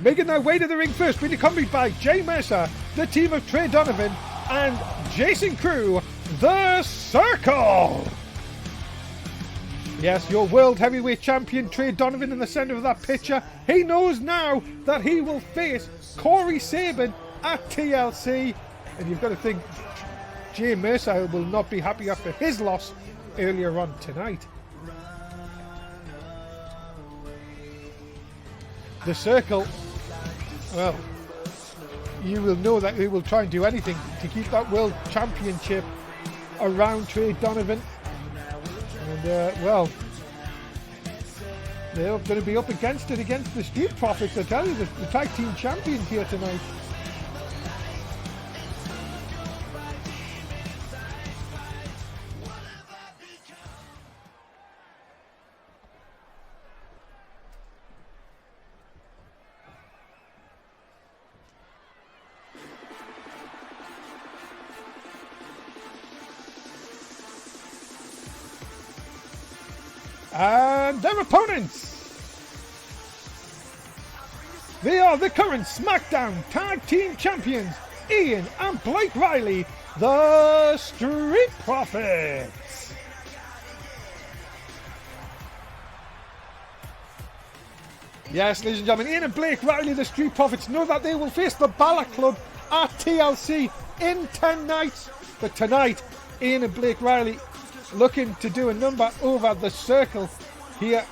Making their way to the ring first, being accompanied by Jay Mercer, the team of Trey Donovan, and Jason Crew, the Circle. Yes, your World Heavyweight Champion Trey Donovan in the centre of that picture. He knows now that he will face Corey Sabin at TLC. And you've got to think Jay Mercer will not be happy after his loss earlier on tonight. The Circle, well, you will know that they will try and do anything to keep that World Championship around Trey Donovan. And, well, they're going to be up against it against the Street Profits, I tell you, the tag team champions here tonight. And their opponents, they are the current Smackdown Tag Team Champions, Ian and Blake Riley, the Street Profits. Yes, ladies and gentlemen, Ian and Blake Riley, the Street Profits, know that they will face the Balor Club at TLC in 10 nights. But tonight, Ian and Blake Riley looking to do a number over the Circle here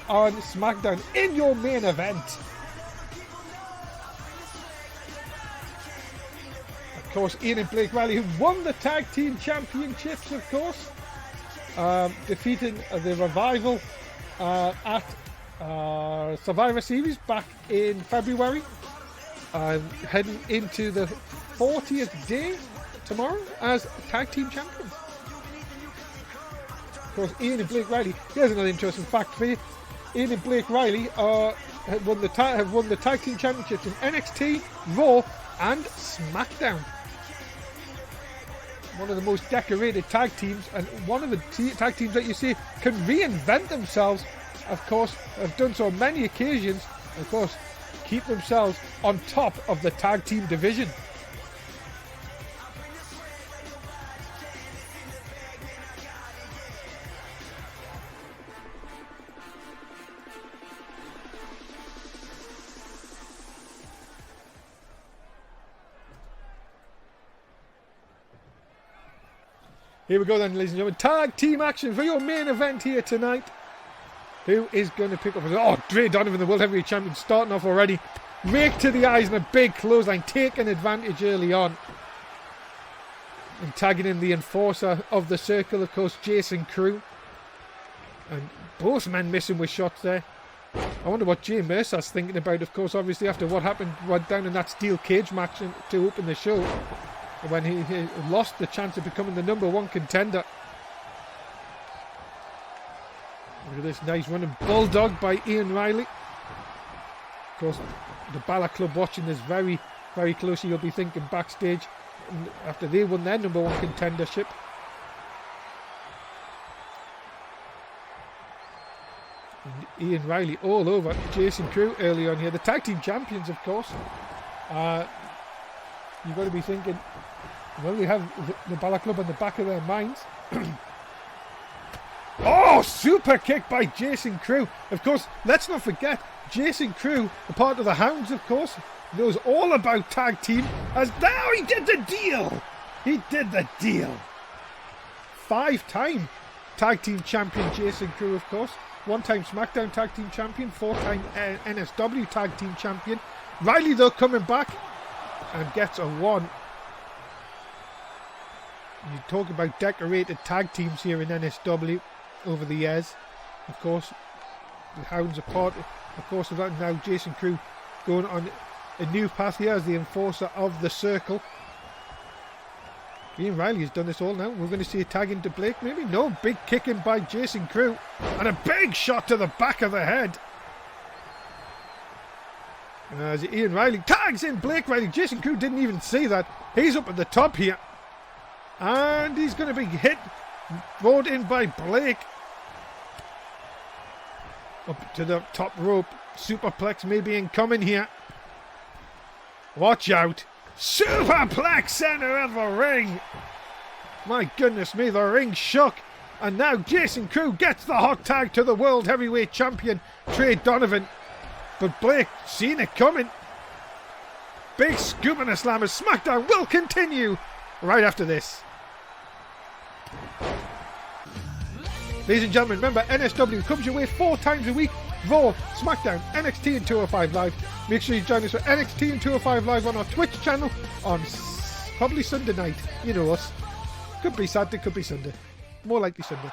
on SmackDown in your main event. Of course, Ian and Blake Riley, who won the Tag Team Championships, of course, defeating the Revival at Survivor Series back in February, heading into the 40th day tomorrow as Tag Team Champions. Of course, Ian and Blake Riley, here's another interesting fact for you. Ian and Blake Riley have won the Tag Team Championships in NXT, Raw and SmackDown. One of the most decorated tag teams, and one of the tag teams that you see can reinvent themselves, of course, have done so on many occasions, and of course, keep themselves on top of the tag team division. Here we go then, ladies and gentlemen. Tag team action for your main event here tonight. Who is going to pick up? Oh, Trey Donovan, the World Heavyweight Champion, starting off already. Rake to the eyes and a big clothesline, taking advantage early on. And tagging in the enforcer of the Circle, of course, Jason Crew. And both men missing with shots there. I wonder what Jay Mercer's thinking about, of course, obviously after what happened down in that steel cage match to open the show, when he lost the chance of becoming the #1 contender. Look at this nice running bulldog by Ian Riley. Of course, the Balor Club watching this very, very closely. You'll be thinking backstage after they won their #1 contendership. And Ian Riley all over Jason Crew early on here. The tag team champions, of course. You've got to be thinking, well, we have the Balor Club on the back of their minds. Oh, super kick by Jason Crew. Of course, let's not forget, Jason Crew, a part of the Hounds, of course, knows all about tag team. As now he did the deal. He did the deal. 5-time tag team champion Jason Crew, of course. 1-time SmackDown tag team champion. 4-time NSW tag team champion. Riley, though, coming back and gets a 1. You talk about decorated tag teams here in NSW over the years. Of course, the Hounds are part, of course, of that. Now Jason Crew going on a new path here as the enforcer of the Circle. Ian Riley has done this all now. We're going to see a tag into Blake, maybe? No, big kick in by Jason Crew. And a big shot to the back of the head. As Ian Riley tags in Blake Riley. Jason Crew didn't even see that. He's up at the top here. And he's going to be hit. Brought in by Blake. Up to the top rope. Superplex may be incoming here. Watch out. Superplex center of the ring. My goodness me, the ring shook. And now Jason Crew gets the hot tag to the World Heavyweight Champion, Trey Donovan. But Blake seen it coming. Big scoop and a slammer. Smackdown will continue right after this. Ladies and gentlemen, remember NSW comes your way 4 times a week. Raw, Smackdown, NXT and 205 Live. Make sure you join us for NXT and 205 Live on our Twitch channel on probably Sunday night. You know us. Could be Saturday, could be Sunday. More likely Sunday.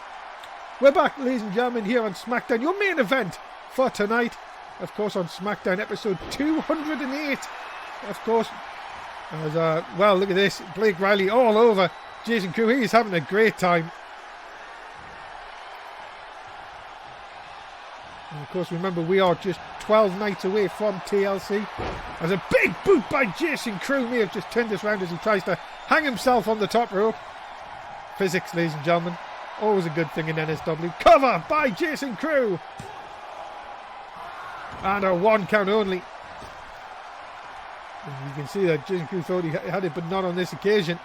We're back, ladies and gentlemen, here on Smackdown, your main event for tonight. Of course, on Smackdown episode 208. Of course, as well, look at this. Blake Riley all over Jason Crew. He's having a great time. And of course, remember, we are just 12 nights away from TLC. As a big boot by Jason Crew may have just turned this round as he tries to hang himself on the top rope. Physics, ladies and gentlemen. Always a good thing in NSW. Cover by Jason Crew. And a 1 count only. And you can see that Jason Crew thought he had it, but not on this occasion.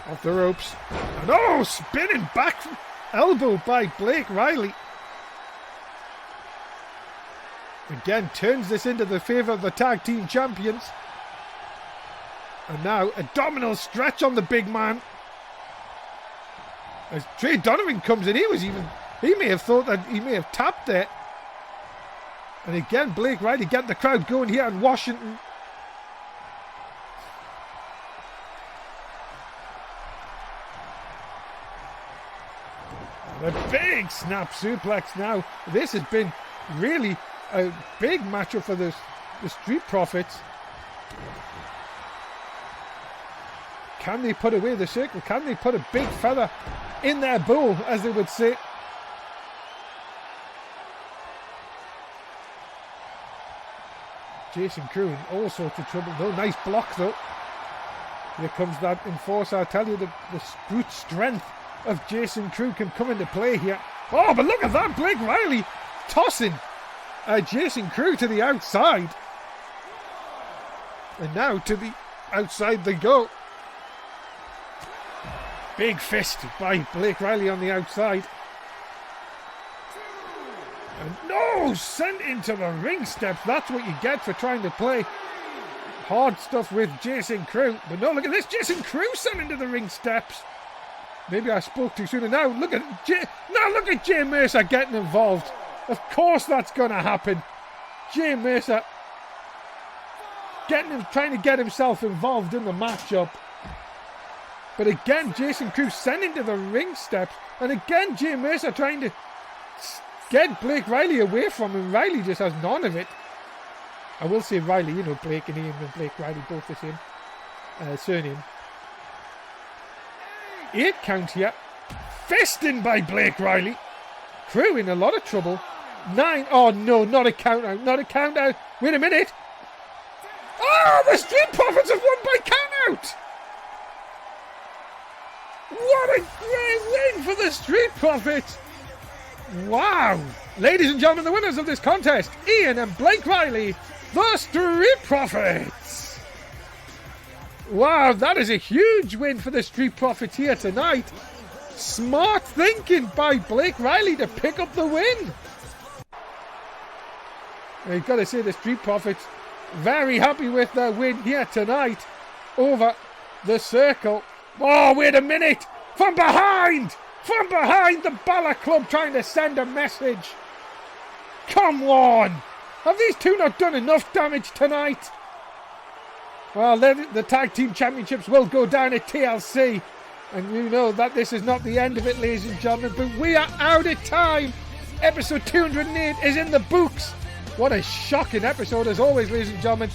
Off the ropes. And oh, spinning back elbow by Blake Riley. Again, turns this into the favour of the tag team champions. And now, abdominal stretch on the big man. As Trey Donovan comes in, he may have thought that he may have tapped it. And again, Blake Riley getting the crowd going here in Washington. And a big snap suplex now. This has been really a big matchup for the Street Profits. Can they put away the circle? Can they put a big feather in their bow, as they would say? Jason Crew in all sorts of trouble. No, nice block though. Here comes that enforcer. I tell you, the brute strength of Jason Crew can come into play here. Oh, but look at that. Blake Riley tossing Jason Crew to the outside. And now to the outside they go. Big fist by Blake Riley on the outside. And no, sent into the ring steps. That's what you get for trying to play hard stuff with Jason Crew. But no, look at this. Jason Crew sent into the ring steps. Maybe I spoke too soon. And now look at Jay Mercer getting involved. Of course that's going to happen. Jay Mercer trying to get himself involved in the matchup. But again, Jason Crew sending to the ring steps. And again, Jay Mercer trying to get Blake Riley away from him. Riley just has none of it. I will say Riley, you know, Blake and Ian and Blake Riley, both the same surname. 8 count here. Fisting by Blake Riley. Crew in a lot of trouble. 9. Oh no, not a count out. Not a count out. Wait a minute. Oh, the Street Profits have won by count out. What a great win for the Street Profits. Wow. Ladies and gentlemen, the winners of this contest, Ian and Blake Riley, the Street Profits. Wow, that is a huge win for the Street Profits here tonight. Smart thinking by Blake Riley to pick up the win. You've got to say the Street Profits very happy with their win here tonight over the Circle. Oh, wait a minute. From behind the Balor Club trying to send a message. Come on. Have these two not done enough damage tonight? Well, the Tag Team Championships will go down at TLC. And you know that this is not the end of it, ladies and gentlemen. But we are out of time. Episode 208 is in the books. What a shocking episode, as always, ladies and gentlemen.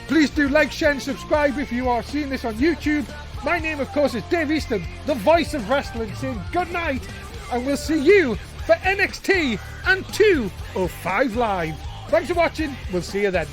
Please do like, share and subscribe if you are seeing this on YouTube. My name, of course, is Dave Easton, the voice of wrestling, saying good night, and we'll see you for NXT and 205 Live. Thanks for watching. We'll see you then.